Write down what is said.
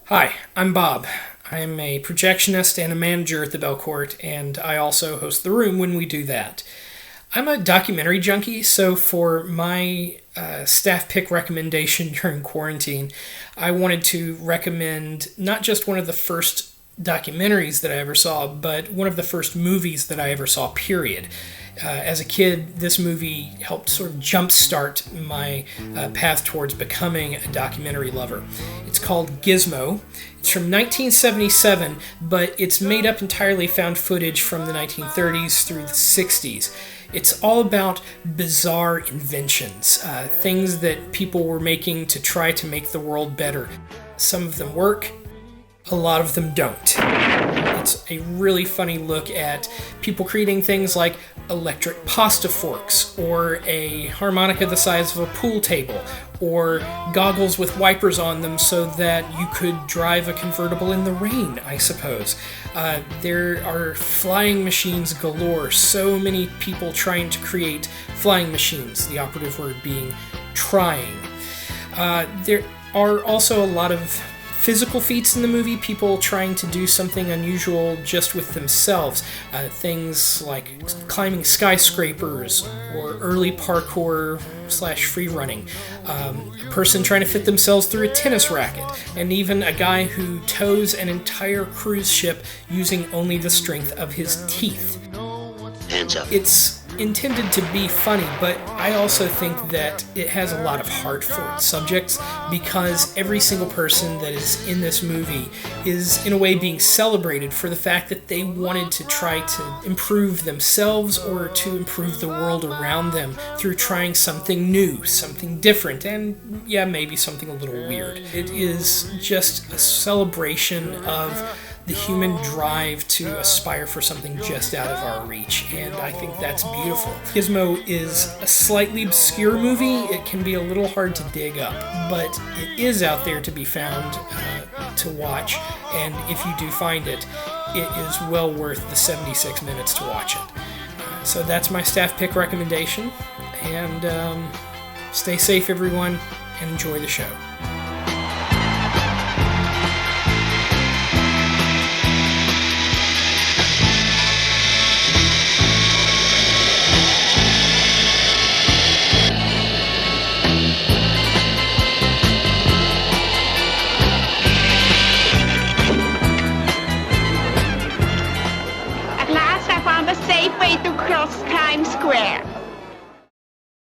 Hi, I'm Bob. I'm a projectionist and a manager at the Belcourt, and I also host the room when we do that. I'm a documentary junkie, so for my staff pick recommendation during quarantine, I wanted to recommend not just one of the first documentaries that I ever saw, but one of the first movies that I ever saw, period. As a kid, this movie helped sort of jumpstart my path towards becoming a documentary lover. It's called Gizmo. It's from 1977, but it's made up entirely found footage from the 1930s through the 60s. It's all about bizarre inventions, things that people were making to try to make the world better. Some of them work, a lot of them don't. It's a really funny look at people creating things like electric pasta forks, or a harmonica the size of a pool table, or goggles with wipers on them so that you could drive a convertible in the rain, I suppose. There are flying machines galore, so many people trying to create flying machines, the operative word being trying. There are also a lot of physical feats in the movie, people trying to do something unusual just with themselves. Things like climbing skyscrapers or early parkour / free running. A person trying to fit themselves through a tennis racket, and even a guy who tows an entire cruise ship using only the strength of his teeth. Hands up. It's intended to be funny, but I also think that it has a lot of heart for its subjects, because every single person that is in this movie is in a way being celebrated for the fact that they wanted to try to improve themselves or to improve the world around them through trying something new, something different, and maybe something a little weird. It is just a celebration of the human drive to aspire for something just out of our reach, and I think that's beautiful. Gizmo is a slightly obscure movie. It can be a little hard to dig up, but it is out there to be found to watch, and if you do find it, it is well worth the 76 minutes to watch it. So that's my staff pick recommendation, and stay safe, everyone, and enjoy the show.